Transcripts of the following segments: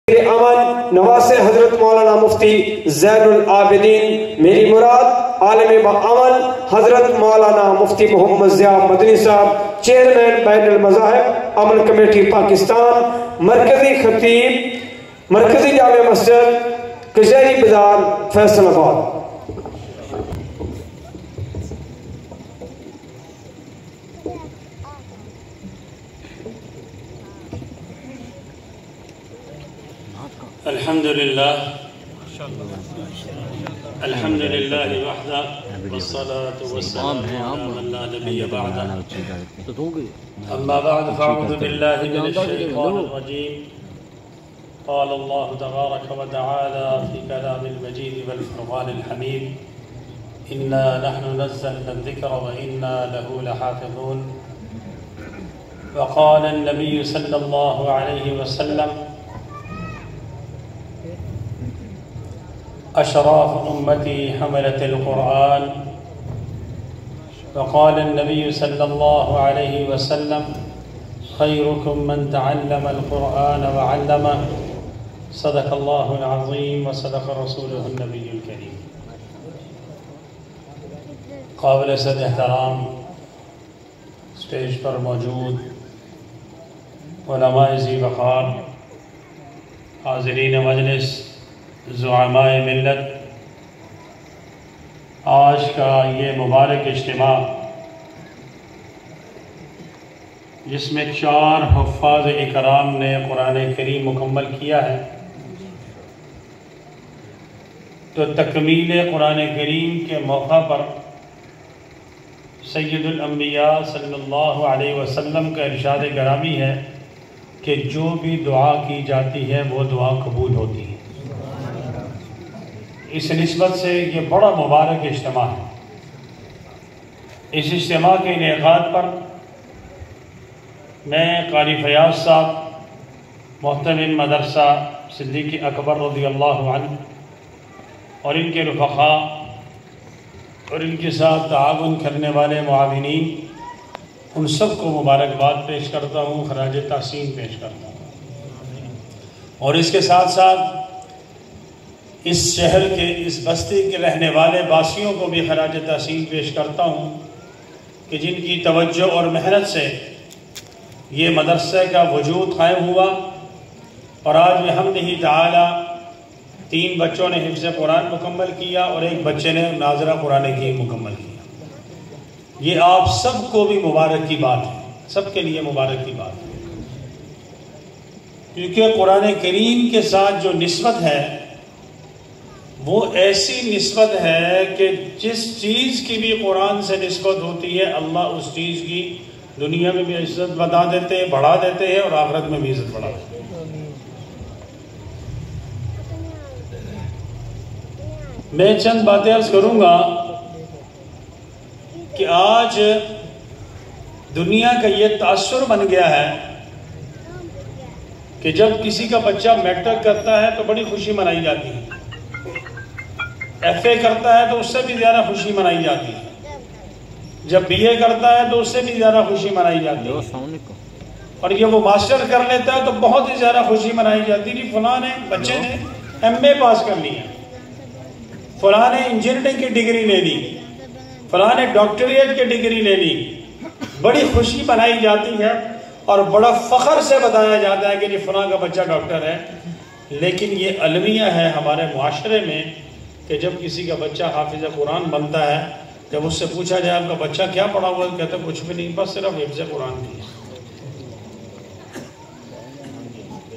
امن نواز حضرت مولانا مفتی زین العابدین، میری مراد عالم امن حضرت مولانا مفتی محمد ضیاء مدنی صاحب، چیئرمین بین المذاہب امن کمیٹی پاکستان، مرکزی خطیب مرکزی جامع مسجد کچہری بازار فیصل آباد۔ الحمد لله وحده والصلاة والسلام على من لا نبي بعده، أما بعد فأعوذ بالله من الشيطان الرجيم. قال الله تبارك وتعالى في كلام المجيد والفرقان الحميد: إنا نحن نزلنا الذكر وإنا له لحافظون. وقال النبي صلى الله عليه وسلم: أشراف أمتي حملة القرآن. وقال النبي صلى الله عليه وسلم: خيركم من تعلم القرآن وعلمه. صدق الله العظيم وصدق رسوله النبي الكريم. قابل صد احترام اسٹیج پر موجود علماء ذی وقار، حاضرین مجلس، زعماء ملت، آج کا یہ مبارک اجتماع جس میں 4 حفاظ اکرام نے قرآن کریم مکمل کیا ہے، تو تکمیل قرآن کریم کے موقع پر سید الانبیاء صلی اللہ علیہ وسلم کا ارشاد گرامی ہے کہ جو بھی دعا کی جاتی ہے وہ دعا قبول ہوتی ہے۔ اس نسبت سے یہ بڑا مبارک اجتماع ہے۔ اس اجتماع کے انعقاد پر میں قاری فیاض صاحب، محتمل مدرسہ صدیق اکبر رضی اللہ عنہ، اور ان کے رفقاء اور ان کے ساتھ تعاون کرنے والے معاونین، ان سب کو مبارکباد پیش کرتا ہوں، خراج تحسین پیش کرتا ہوں، اور اس کے ساتھ ساتھ اس شہر کے، اس بستی کے رہنے والے باسیوں کو بھی خراج تحسین پیش کرتا ہوں کہ جن کی توجہ اور محنت سے یہ مدرسہ کا وجود قائم ہوا، اور آج بحمدہ تعالی 3 بچوں نے حفظ قرآن مکمل کیا اور 1 بچے نے ناظرہ قرآن کریم مکمل کیا۔ یہ آپ سب کو بھی مبارک کی بات ہے، سب کے لیے مبارک کی بات ہے، کیونکہ قرآن کریم کے ساتھ جو نسبت ہے وہ ایسی نسبت ہے کہ جس چیز کی بھی قرآن سے نسبت ہوتی ہے، اللہ اس چیز کی دنیا میں بھی عزت بتا دیتے ہیں، بڑھا دیتے ہیں، اور آخرت میں بھی عزت بڑھا دیتے ہیں۔ میں چند باتیں عرض کروں گا کہ آج دنیا کا یہ تاثر بن گیا ہے کہ جب کسی کا بچہ میٹرک کرتا ہے تو بڑی خوشی منائی جاتی ہے، ایف اے کرتا ہے تو اس سے بھی زیادہ خوشی منائی جاتی ہے، جب بی اے کرتا ہے تو اس سے بھی زیادہ خوشی منائی جاتی ہے، اور یہ وہ ماسٹر کر لیتا ہے تو بہت ہی زیادہ خوشی منائی جاتی ہے۔ فلاں نے بچے نے ایم اے پاس کر لیا، فلاں نے انجینئرنگ کی ڈگری لے لی، فلاں نے ڈاکٹریٹ کی ڈگری لے لی، بڑی خوشی منائی جاتی ہے اور بڑا فخر سے بتایا جاتا ہے کہ یہ فلاں کا بچہ ڈاکٹر ہے۔ لیکن یہ المیہ ہے ہمارے معاشرے میں کہ جب کسی کا بچہ حافظ قرآن بنتا ہے، جب اس سے پوچھا جائے آپ کا بچہ کیا پڑھا ہوا ہے، کہتا ہے کچھ بھی نہیں، بس صرف حفظ قرآن کی ہے،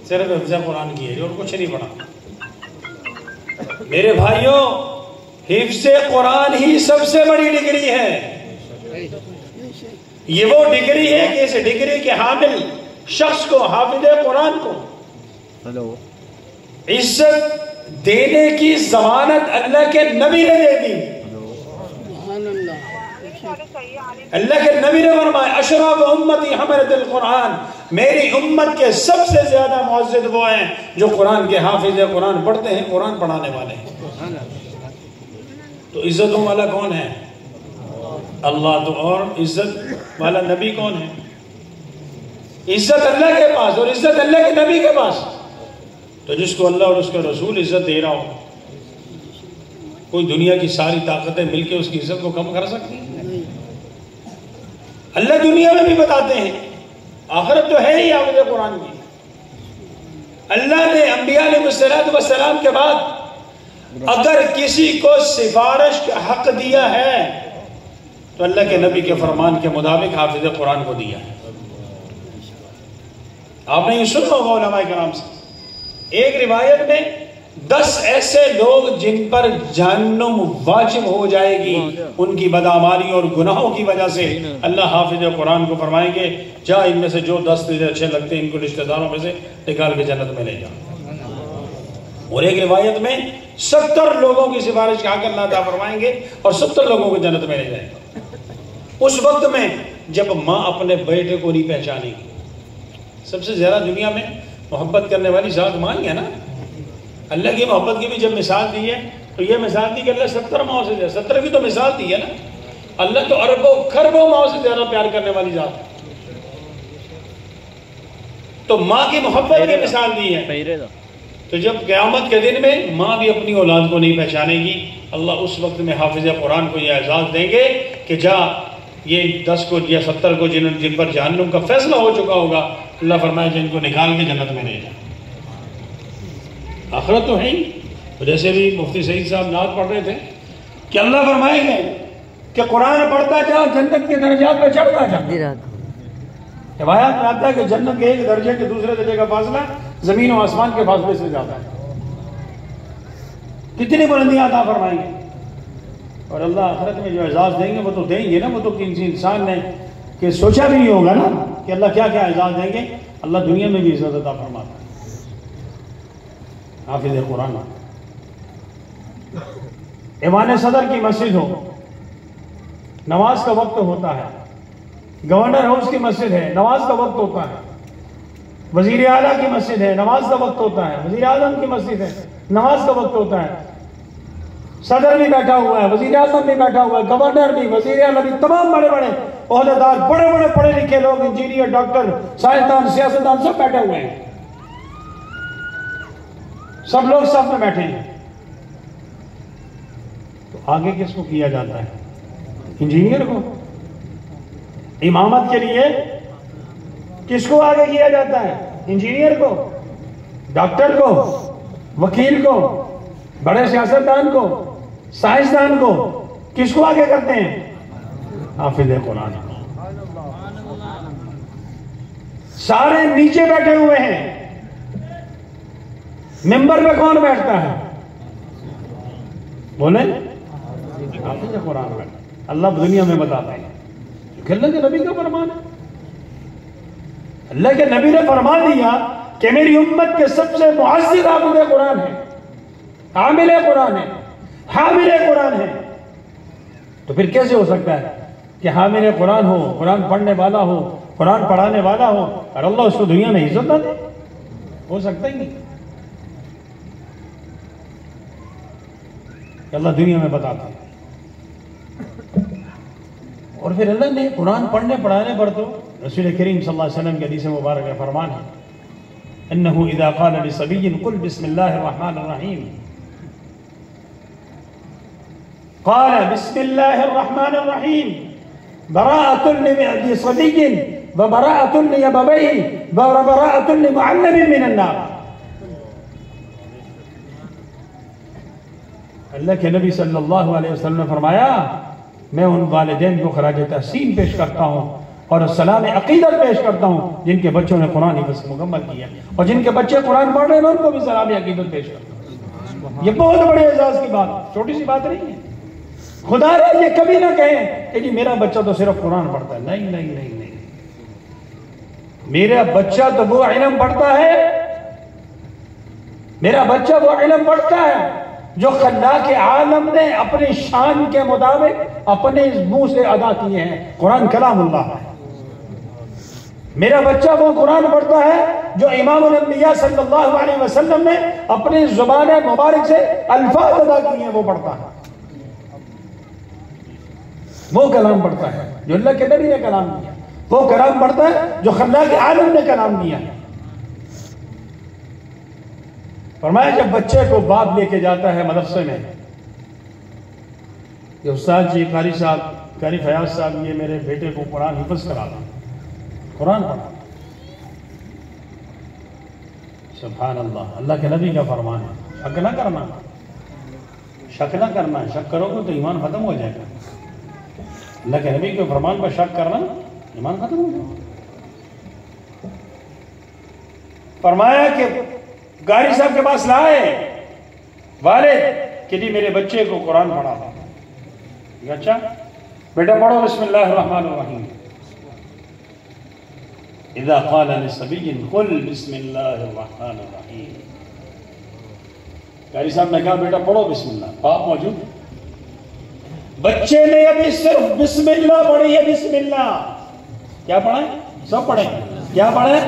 صرف حفظ قرآن کی ہے اور کچھ نہیں پڑھا۔ میرے بھائیوں، حفظ قرآن ہی سب سے بڑی ڈگری ہے۔ یہ وہ ڈگری ہے کہ اس ڈگری کے حامل شخص کو، حافظ قرآن کو، عزت دینے کی ضمانت اللہ کے نبی نے دے دی۔ اللہ کے نبی نے فرمایا: اشراف امتی حملۃ القرآن، میری امت کے سب سے زیادہ معزز وہ ہیں جو قرآن کے حافظ قرآن پڑھتے ہیں، قرآن پڑھانے والے ہیں۔ تو عزتوں والا کون ہے؟ اللہ۔ تو اور عزت والا نبی کون ہے؟ عزت اللہ کے پاس اور عزت اللہ کے نبی کے پاس۔ تو جس کو اللہ اور اس کا رسول عزت دے رہا ہو، کوئی دنیا کی ساری طاقتیں مل کے اس کی عزت کو کم کر سکتی ہیں؟ اللہ دنیا میں بھی بتاتے ہیں، آخرت تو ہے ہی حافظ قرآن کی۔ اللہ نے انبیاء علیہ السلام کے بعد اگر کسی کو سفارش کا حق دیا ہے تو اللہ کے نبی کے فرمان کے مطابق حافظ قرآن کو دیا ہے۔ آپ نے یہ سنا ہوگا علماء کرام سے، ایک روایت میں 10 ایسے لوگ جن پر جہنم واجب ہو جائے گی ان کی بدعمالی اور گناہوں کی وجہ سے، اللہ حافظ قرآن کو فرمائیں گے جا ان میں سے جو 10 تجھے اچھے لگتے ہیں ان کو رشتہ داروں میں سے نکال کے جنت میں لے جا۔ اور ایک روایت میں 70 لوگوں کی سفارش کا حق اللہ عطا فرمائیں گے اور 70 لوگوں کو جنت میں لے جائیں گے۔ اس وقت میں جب ماں اپنے بیٹے کو نہیں پہچانے گی، سب سے زیادہ دنیا میں محبت کرنے والی ذات ماں ہی ہے نا۔ اللہ کی محبت کی بھی جب مثال دی ہے تو یہ مثال دی کہ اللہ 70 ماں سے زیادہ، 70 کی تو مثال دی ہے نا۔ اللہ تو اربوں کھربوں ماں سے زیادہ پیار کرنے والی ذات ہے، تو ماں کی محبت کی مثال دی ہے۔ تو جب قیامت کے دن میں ماں بھی اپنی اولاد کو نہیں پہچانے گی، اللہ اس وقت میں حافظ قرآن کو یہ اعزاز دیں گے کہ جا یہ 10 کو یا 70 کو جن پر جہنم کا فیصلہ ہو چکا ہوگا، اللہ فرمائے جن کو نکال کے جنت میں لے جا۔ آخرت تو ہے ہی۔ جیسے بھی مفتی سعید صاحب نعت پڑھ رہے تھے کہ اللہ فرمائیں گے کہ قرآن پڑھتا جا جنت کے درجات پہ چڑھتا جا۔ روایات میں آتا ہے کہ جنت کے ایک درجے کے دوسرے درجے کا فاصلہ زمین و آسمان کے فاصلے سے زیادہ ہے۔ کتنی بلندیاں عطا فرمائیں گے، اور اللہ آخرت میں جو اعزاز دیں گے وہ تو دیں گے نا، وہ تو کسی انسان نے کہ سوچا بھی نہیں ہوگا نا کہ اللہ کیا کیا اعزاز دیں گے۔ اللہ دنیا میں بھی عزت عطا فرماتا ہے۔ حافظ قرآن، ایوان صدر کی مسجد ہو، نماز کا وقت ہوتا ہے، گورنر ہاؤس کی مسجد ہے، نماز کا وقت ہوتا ہے، وزیر اعلیٰ کی مسجد ہے، نماز کا وقت ہوتا ہے، وزیر اعظم کی مسجد ہے، نماز کا وقت ہوتا ہے، صدر بھی بیٹھا ہوا ہے، وزیر اعظم بھی بیٹھا ہوا ہے، گورنر بھی، وزیر اعلیٰ بھی، تمام بڑے بڑے عہدیدار، بڑے بڑے پڑھے لکھے لوگ، انجینئر، ڈاکٹر، سائنسدان، سیاستدان، سب بیٹھے ہوئے ہیں، سب لوگ صف میں بیٹھے ہیں۔ تو آگے کس کو کیا جاتا ہے؟ انجینئر کو۔ امامت کے لیے کس کو آگے کیا جاتا ہے؟ انجینئر کو، ڈاکٹر کو، وکیل کو، بڑے سیاستدان کو، سائنسدان کو، کس کو آگے کرتے ہیں؟ حافظ قرآن کو۔ سارے نیچے بیٹھے ہوئے ہیں، ممبر پہ کون بیٹھتا ہے؟ بولیں، حافظ قرآن بیٹھتا۔ اللہ دنیا میں بتاتا ہے کہ اللہ کے نبی کا فرمان ہے۔ اللہ کے نبی نے فرمان دیا کہ میری امت کے سب سے معزز حافظ قرآن ہے، حامل قرآن ہے، حامل قرآن ہے۔ تو پھر کیسے ہو سکتا ہے کہ حامل قرآن ہو، قرآن پڑھنے والا ہو، قرآن پڑھانے والا ہو اور اللہ اس کو دنیا میں عزت نہ دے؟ ہو سکتا ہی نہیں۔ کہ اللہ دنیا میں بتاتا ہے۔ اور پھر اللہ نے قرآن پڑھنے پڑھانے پر تو رسول کریم صلی اللہ علیہ وسلم کے حدیث مبارک میں فرمان ہے، انہو اذا قال لصبی قل بسم اللہ الرحمن الرحیم، قال بسم اللہ الرحمن الرحیم براءۃ لصبی وبراءۃ لأبویہ وبراءۃ لمعلم من النار۔ اللہ کے نبی صلی اللہ علیہ وسلم نے فرمایا میں ان والدین کو خراج تحسین پیش کرتا ہوں اور سلام عقیدت پیش کرتا ہوں جن کے بچوں نے قرآن حفظ مکمل کیا، اور جن کے بچے قرآن پڑھ رہے ہیں میں ان کو بھی سلام عقیدت پیش کرتا ہوں۔ یہ بہت بڑے اعزاز کی بات، چھوٹی سی بات نہیں ہے۔ خدا رہا یہ کبھی نہ کہیں کہ جی میرا بچہ تو صرف قرآن پڑھتا ہے، نہیں نہیں نہیں نہیں، میرا بچہ تو وہ علم پڑھتا ہے، میرا بچہ وہ علم پڑھتا ہے جو خلاق عالم نے اپنی شان کے مطابق اپنے منہ سے ادا کیے ہیں۔ قرآن کلام اللہ ہے۔ میرا بچہ وہ قرآن پڑھتا ہے جو امام الانبیاء صلی اللہ علیہ وسلم نے اپنی زبان مبارک سے الفاظ ادا کیے ہیں، وہ پڑھتا ہے، وہ کلام پڑھتا ہے جو اللہ کے نبی نے کلام کیا، وہ کلام پڑھتا ہے جو خلاق عالم نے کلام کیا ہے۔ فرمایا جب بچے کو باپ لے کے جاتا ہے مدرسے میں کہ استاد جی قاری صاحب، قاری فیاض صاحب، یہ میرے بیٹے کو قرآن حفظ کرا دیں، قرآن پڑھا. سبحان اللہ، اللہ کے نبی کا فرمان ہے، شک نہ کرنا، شک نہ کرنا. شک کرو گے تو ایمان ختم ہو جائے گا. اللہ کے نبی کے فرمان پر شک کرنا ایمان ختم ہو جائے گا. فرمایا کہ قاری صاحب کے پاس لائے والد کہ جی میرے بچے کو قرآن پڑھا تھا. اچھا بیٹا پڑھو بسم اللہ الرحمن الرحیم. اذا قال لصبی قل بسم اللہ الرحمن الرحیم. قاری صاحب نے کہا بیٹا پڑھو بسم اللہ. باپ موجود، بچے نے ابھی صرف بسم اللہ پڑھی ہے. بسم اللہ کیا پڑھیں؟ سب پڑھیں. کیا پڑھیں؟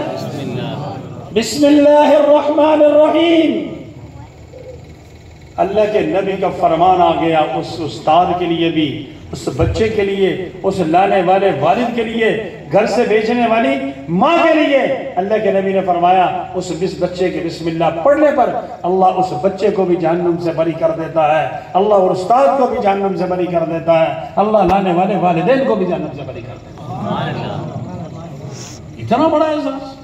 بسم اللہ الرحمن الرحیم. اللہ کے نبی کا فرمان آ گیا اس استاد کے لیے بھی، اس بچے کے لیے، اس لانے والے والد کے لیے، گھر سے بھیجنے والی ماں کے لیے. اللہ کے نبی نے فرمایا اس بچے کے بسم اللہ پڑھنے پر اللہ اس بچے کو بھی جہنم سے بری کر دیتا ہے، اللہ اور استاد کو بھی جہنم سے بری کر دیتا ہے، اللہ لانے والے والدین کو بھی جہنم سے بری کر دیتا ہے. اتنا بڑا احساس.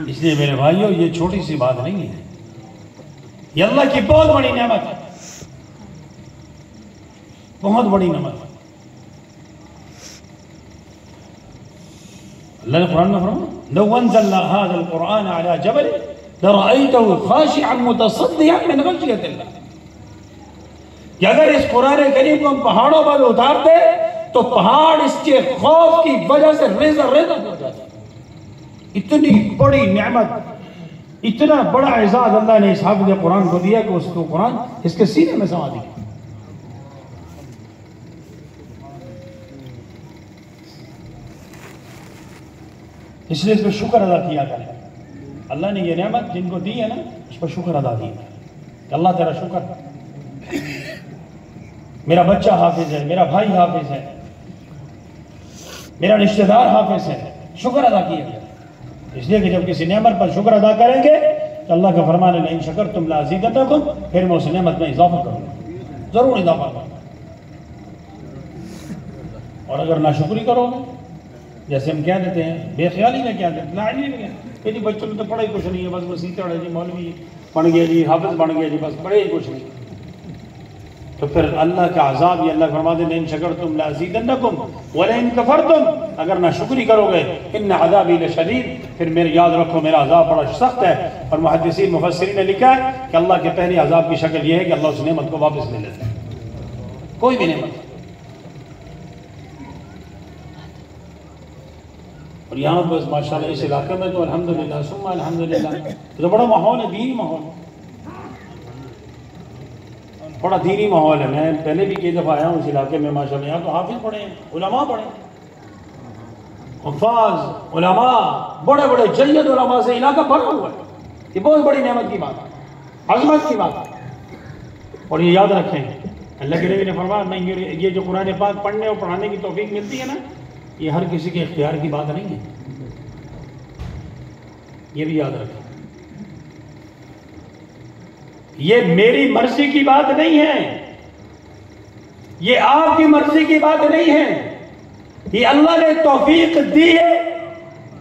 اس لیے میرے بھائیوں یہ چھوٹی سی بات نہیں ہے، یہ اللہ کی بہت بڑی نعمت ہے، بہت بڑی نعمت ہے. اللہ نے قرآن میں فرمایا لو انزلنا هذا القرآن على جبل لرأيته خاشعا متصدعا من خشية الله. کہ اگر اس قرآن کریم کو ہم پہاڑوں پر اتارتے تو پہاڑ اس کے خوف کی وجہ سے ریزہ ریزہ ہو جاتا. اتنی بڑی نعمت، اتنا بڑا اعزاز اللہ نے اس حافظ قرآن کو دیا کہ اس کو قرآن اس کے سینے میں سما دیا. اس لیے اس پہ شکر ادا کیا کریں. اللہ نے یہ نعمت جن کو دی ہے نا اس پر شکر ادا کیا کہ اللہ تیرا شکر، میرا بچہ حافظ ہے، میرا بھائی حافظ ہے، میرا رشتہ دار حافظ ہے. شکر ادا کیا. اس لیے کہ جب کسی نعمت پر شکر ادا کریں گے تو اللہ کا فرمان ہے لئن شکرتم لازیدنکم، پھر میں اس نعمت میں اضافہ کروں گا، ضرور اضافہ کروں گا. اور اگر ناشکری کرو گے جیسے ہم کہہ دیتے ہیں، بے خیالی میں کیا دیتے ہیں، لاعلمی میں کہ جی بچوں نے تو پڑھا ہی کچھ نہیں ہے، بس وسیطہ ہے جی، مولوی بن گیا جی، حافظ بن گیا جی، بس پڑھے ہی کچھ نہیں. تو پھر اللہ کا عذاب یہ اللہ فرماتے ہیں لئن شکرتم لازیدنکم ولئن کفرتم، اگر ناشکری کرو گے ان عذابی لشدید، پھر میرے یاد رکھو میرا عذاب بڑا سخت ہے. اور محدثین مفسرین نے لکھا ہے کہ اللہ کے پہلی عذاب کی شکل یہ ہے کہ اللہ اس نعمت کو واپس لے لیتا ہے، کوئی بھی نعمت. اور یہاں پر ماشاءاللہ اس علاقے میں تو الحمدللہ ثم الحمدللہ تو بڑا ماحول ہے، دینی ماحول، بڑا دینی ماحول ہے. میں پہلے بھی کئی دفعہ آیا ہوں اس علاقے میں ماشاءاللہ. یہاں تو حافظ پڑھے ہیں، علماء پڑھے ہیں، حفاظ علماء، بڑے بڑے جید علماء سے علاقہ بھرا ہوا ہے. یہ بہت بڑی نعمت کی بات ہے، عظمت کی بات ہے. اور یہ یاد رکھیں اللہ کے نبی نے فرمایا میں یہ جو قرآن پاک پڑھنے اور پڑھانے کی توفیق ملتی ہے نا، یہ ہر کسی کے اختیار کی بات نہیں ہے، یہ بھی یاد رکھیں. یہ میری مرضی کی بات نہیں ہے، یہ آپ کی مرضی کی بات نہیں ہے. یہ اللہ نے توفیق دی ہے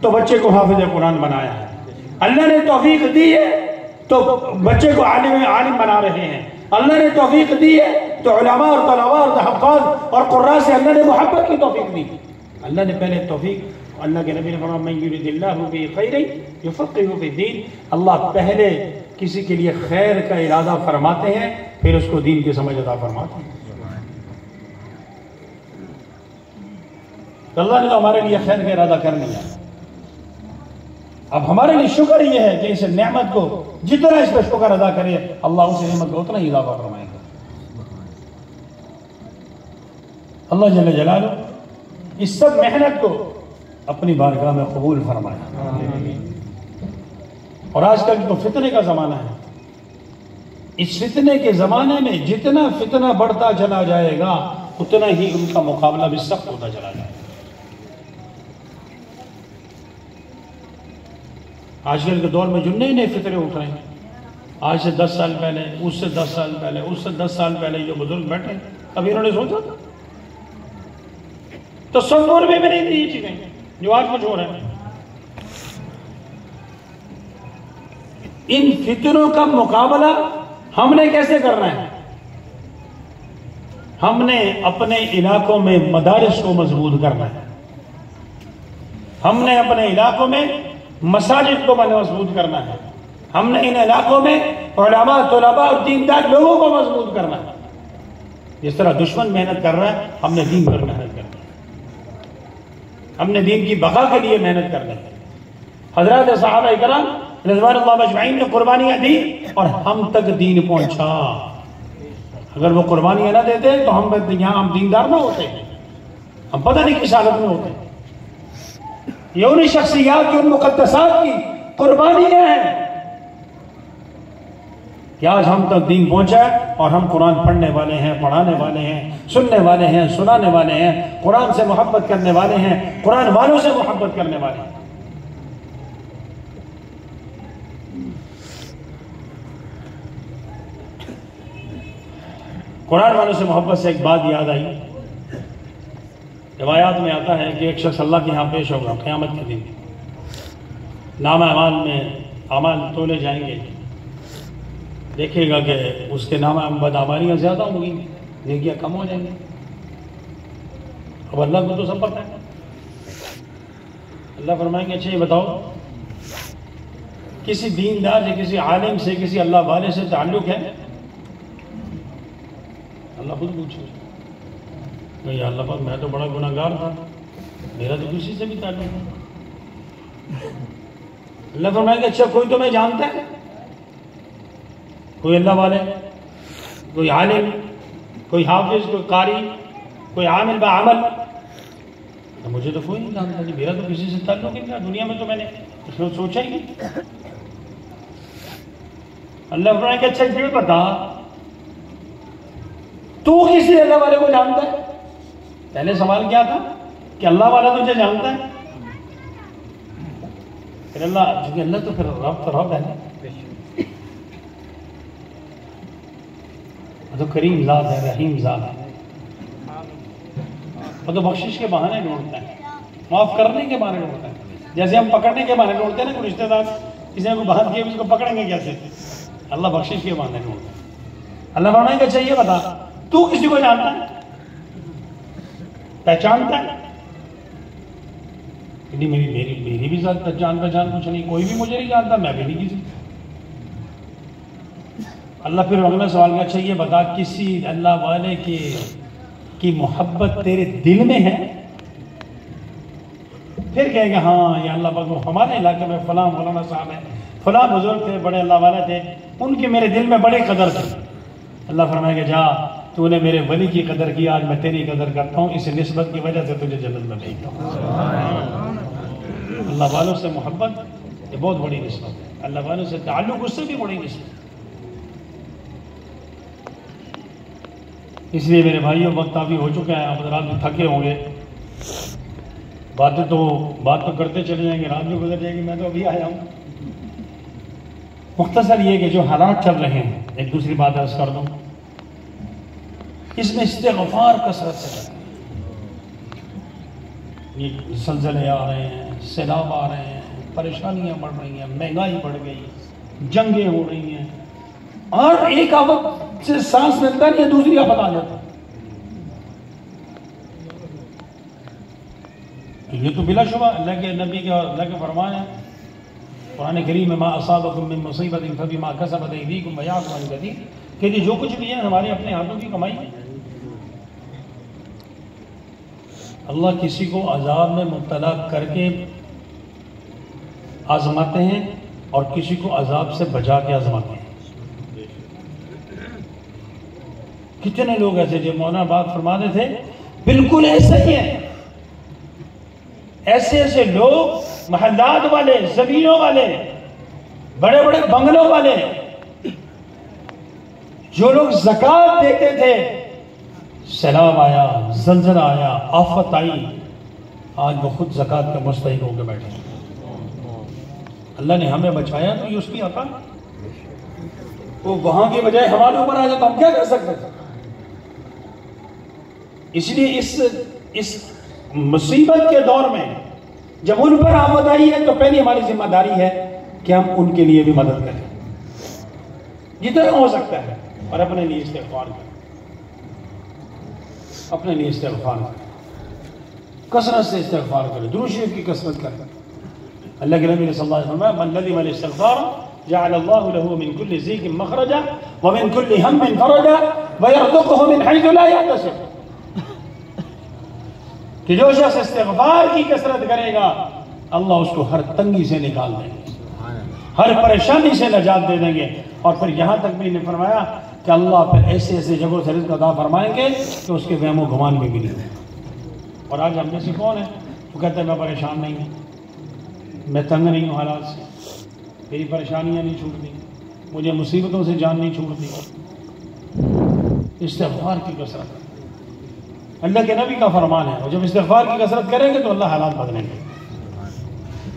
تو بچے کو حافظ قرآن بنایا ہے. اللہ نے توفیق دی ہے تو بچے کو عالم بنا رہے ہیں. اللہ نے توفیق دی ہے تو علماء اور طلباء اور حفاظ اور قراء سے اللہ نے محبت کی توفیق دی. اللہ نے پہلے توفیق، اللہ کے نبی نے فرمایا من یرید اللہ بہ خیرا یفقہہ فی الدین. اللہ پہلے کسی کے لیے خیر کا ارادہ فرماتے ہیں پھر اس کو دین کی سمجھ عطا فرماتے ہیں. تو اللہ نے تو ہمارے لیے خیر کا ارادہ کر لیا. اب ہمارے لیے شکر یہ ہے کہ اس نعمت کو جتنا اس پر شکر ادا کرے اللہ اس نعمت کو اتنا ہی اضافہ فرمائے گا. اللہ جل جلالہ اس سب محنت کو اپنی بارگاہ میں قبول فرمائے. اور آج کل تو فتنے کا زمانہ ہے. اس فتنے کے زمانے میں جتنا فتنہ بڑھتا چلا جائے گا اتنا ہی ان کا مقابلہ بھی سخت ہوتا چلا جائے گا. آج کل کے دور میں جو نئے نئے فطرے اٹھ رہے ہیں، آج سے 10 سال پہلے، اس سے 10 سال پہلے، اس سے 10 سال پہلے جو بزرگ بیٹھے ابھی انہوں نے سوچا تھا؟ تصور میں بھی نہیں تھی یہ چیزیں جو آج کچھ ہو رہے ہیں۔ ان فطروں کا مقابلہ ہم نے کیسے کرنا ہے؟ ہم نے اپنے علاقوں میں مدارس کو مضبوط کرنا ہے، ہم نے اپنے علاقوں میں مساجد کو مضبوط کرنا ہے، ہم نے ان علاقوں میں علماء، طلباء اور دیندار لوگوں کو مضبوط کرنا ہے۔ جس طرح دشمن محنت کر رہا ہے، ہم نے دین پر محنت کرنا ہے، ہم نے دین کی بقا کے لیے محنت کرنا ہے۔ حضرات صحابہ کرام رضوان اللہ اجمعین نے قربانیاں دی اور ہم تک دین پہنچا۔ اگر وہ قربانیاں نہ دیتے تو ہم دیندار نہ ہوتے، ہم پتہ نہیں کس حالت میں ہوتے۔ یہ انہی شخصیات کی، ان مقدسات کی قربانیاں ہیں کہ آج ہم تک دین پہنچا ہے اور ہم قرآن پڑھنے والے ہیں، پڑھانے والے ہیں، سننے والے ہیں، سنانے والے ہیں، قرآن سے محبت کرنے والے ہیں، قرآن والوں سے محبت کرنے والے ہیں۔ قرآن والوں سے محبت سے ایک بات یاد آئی، روایات میں آتا ہے کہ ایک شخص اللہ کے ہاں پیش ہوگا قیامت کے دن، نام اعمال میں اعمال تولے جائیں گے، دیکھے گا کہ اس کے نام بدعمالیاں زیادہ ہوں گی، نیکیاں کم ہو جائیں گی۔ اب اللہ کو تو سب پتہ ہے، اللہ فرمائیں گے اچھا یہ بتاؤ کسی دیندار سے، کسی عالم سے، کسی اللہ والے سے تعلق ہے؟ اللہ خود پوچھے نہیں اللہ پاک میں تو بڑا گناہگار تھا، میرا تو کسی سے بھی تعلق نہیں۔ اللہ فرمائے کہ اچھا کوئی تمہیں جانتا ہے؟ کوئی اللہ والے، کوئی عالم، کوئی حافظ، کوئی قاری، کوئی عامل بعمل؟ مجھے تو کوئی نہیں جانتا جی، میرا تو کسی سے تعلق نہیں تھا، دنیا میں تو میں نے سوچا ہی نہیں۔ اللہ فرمائے کہ اچھا یہ بتا تو کسی اللہ والے کو جانتا ہے؟ پہلے سوال کیا تھا کہ اللہ والا تجھے جانتا ہے، پھر اللہ، چونکہ اللہ تو پھر رب تو رب ہے نا، وہ تو کریم ذات ہے، رحیم ذات ہے، وہ تو بخشش کے بہانے ڈھونڈتا ہے، معاف کرنے کے بہانے ڈھونڈتا ہے۔ جیسے ہم پکڑنے کے بہانے ڈھونڈتے ہیں نا، کوئی رشتہ دار کسی نے کوئی بات کی اس کو پکڑیں گے کیسے، اللہ بخشش کے بہانے ڈھونڈتا ہے۔ اللہ فرمائے کہ اچھا یہ بتا تو کسی کو جانتا ہے، پہچانتا ہے؟ میری بھی ذات پہچان کچھ نہیں، کوئی بھی مجھے نہیں جانتا، میں بھی نہیں کسی۔ اللہ پھر اگلا سوال کا اچھا یہ بتا کسی اللہ والے کی محبت تیرے دل میں ہے؟ پھر کہے گا ہاں یہ اللہ پاک ہمارے علاقے میں فلاں مولانا صاحب ہیں، فلاں بزرگ تھے، بڑے اللہ والے تھے، ان کی میرے دل میں بڑی قدر تھی۔ اللہ فرمائے گا جا تو نے میرے ولی کی قدر کی، آج میں تیری قدر کرتا ہوں، اس نسبت کی وجہ سے تجھے جنت میں بھیجتا ہوں۔ اللہ والوں سے محبت یہ بہت بڑی نسبت ہے، اللہ والوں سے تعلق اس سے بھی بڑی نسبت ہے۔ اس لیے میرے بھائیوں وقت ابھی ہو چکا ہے، آپ حضرات بھی تھکے ہوں گے، بات تو کرتے چلے جائیں گے، رات بھی گزر جائے گی، میں تو ابھی آیا ہوں۔ مختصر یہ کہ جو حالات چل رہے ہیں، ایک دوسری بات عرض کر دوں، اس میں استغفار کثرت سے کریں۔ یہ زلزلے آ رہے ہیں، سیلاب آ رہے ہیں، پریشانیاں بڑھ رہی ہیں، مہنگائی بڑھ گئی، جنگیں ہو رہی ہیں، اور ایک آفت سے سانس ملتا نہیں ہے، دوسری آفت آ جاتا ہے۔ یہ تو بلا شبہ اللہ کے نبی کے اور اللہ کے فرمان ہے، قرآن کریم میں ما اصابکم من مصیبت فبما کسبت ایدیکم ویعفو عن کثیر، کہ جو کچھ بھی ہے ہمارے اپنے ہاتھوں کی کمائی ہے۔ اللہ کسی کو عذاب میں مبتلا کر کے آزماتے ہیں اور کسی کو عذاب سے بچا کے آزماتے ہیں۔ کتنے لوگ ایسے جو مولانا بات فرماتے تھے بالکل ایسے ہی ہیں، ایسے لوگ محلات والے، زمینوں والے، بڑے بڑے بنگلوں والے، جو لوگ زکوٰۃ دیتے تھے، سیلاب آیا، زلزلہ آیا، آفت آئی، آج وہ خود زکوٰۃ کا مستحق ہو کے بیٹھے۔ اللہ نے ہمیں بچایا تو یہ اس کی عطا، وہ وہاں کے بجائے ہمارے اوپر آ جائے تو ہم کیا کر سکتے تھے؟ اس لیے اس مصیبت کے دور میں جب ان پر آفت آئی ہے تو پہلی ہماری ذمہ داری ہے کہ ہم ان کے لیے بھی مدد کریں جتنا ہو سکتا ہے، اور اپنے لیے استغفار کریں، اپنے لیے استغفار کریں، کثرت سے استغفار کریں، درود شریف کی کثرت کریں۔ اللہ کے نبی صلی اللہ علیہ وسلم من لزم الاستغفار جعل اللہ له من كل ضيق مخرجا ومن كل هم فرجا ويرزقه من حيث لا يحتسب، کہ جو شخص استغفار کی کثرت کرے گا اللہ اس کو ہر تنگی سے نکال دیں گے، ہر پریشانی سے نجات دے دیں گے، اور پھر یہاں تک بھی نے فرمایا کہ اللہ پھر ایسے ایسے جگہوں سے رزق عطا فرمائیں گے کہ اس کے وہم و گمان میں بھی نہیں ہے۔ اور آج ہم میں سے کون ہے وہ کہتے ہیں میں پریشان نہیں ہوں، میں تنگ نہیں ہوں حالات سے، میری پریشانیاں نہیں چھوٹتی، مجھے مصیبتوں سے جان نہیں چھوٹتی۔ استغفار کی کثرت اللہ کے نبی کا فرمان ہے، اور جب استغفار کی کثرت کریں گے تو اللہ حالات بدلیں گے۔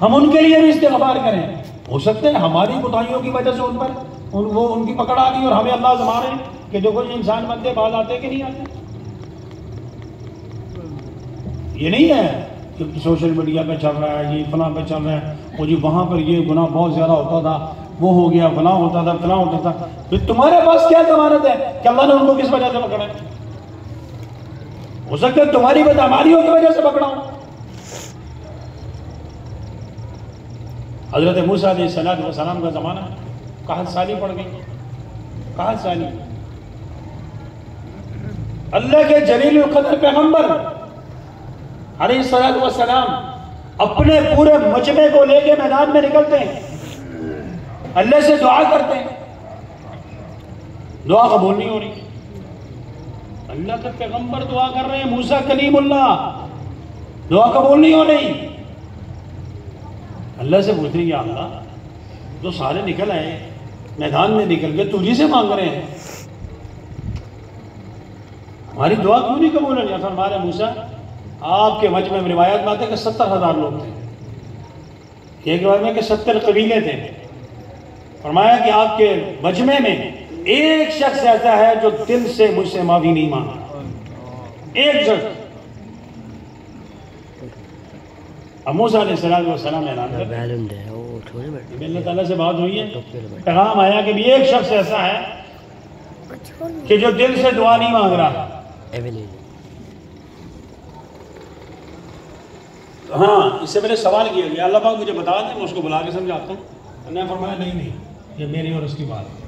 ہم ان کے لیے بھی استغفار کریں، ہو سکتے ہیں ہماری کوتاہیوں کی وجہ سے ان پر ان کی پکڑ آ گئی اور ہمیں اللہ آزما رہے ہیں کہ دیکھو یہ انسان بندے باز آتے کہ نہیں آتے۔ یہ نہیں ہے کہ سوشل میڈیا پہ چل رہا ہے، یہ فلاں پہ چل رہا ہے، وہ جی وہاں پر یہ گناہ بہت زیادہ ہوتا تھا، وہ ہو گیا، فلاں ہوتا تھا، فلاں ہوتا تھا، پھر تمہارے پاس کیا ضمانت ہے کہ اللہ نے ان کو کس وجہ سے پکڑا ہے؟ ہو سکتا ہے تمہاری بدعمالیوں کی وجہ سے پکڑا ہوں۔ حضرت موسیٰ علیہ السلام کا زمانہ قحط سالی پڑ گئی، قحط سالی، اللہ کے جلیل القدر پیغمبر علیہ السلام اپنے پورے مجمع کو لے کے میدان میں نکلتے ہیں، اللہ سے دعا کرتے ہیں، دعا قبول نہیں ہو رہی، اللہ کے پیغمبر دعا کر رہے ہیں، موسیٰ کلیم اللہ، دعا قبول نہیں ہو رہی۔ اللہ سے پوچھ رہے ہیں یا اللہ جو سارے نکل آئے میدان میں نکل کے تجھی سے مانگ رہے ہیں، ہماری دعا کیوں نہیں قبول ہو رہی؟ فرما رہے موسیٰ آپ کے مجمع میں روایت میں آتے کہ 70,000 لوگ تھے، ایک روایت میں کہ 70 قبیلے تھے، فرمایا کہ آپ کے مجمع میں ایک شخص ایسا ہے جو دل سے مجھ سے معافی نہیں مانگا، ایک شخص۔ اب موسیٰ علیہ السلام اعلان کرتے ہیں، اللہ تعالیٰ سے بات ہوئی ہے، پیغام آیا کہ بھی ایک شخص ایسا ہے کہ جو دل سے دعا نہیں مانگ رہا۔ ہاں اس سے پہلے سوال کیا گیا اللہ پاک مجھے بتا دیں، میں اس کو بلا کے سمجھاتا ہوں، اللہ نے فرمایا نہیں یہ میری اور اس کی بات ہے۔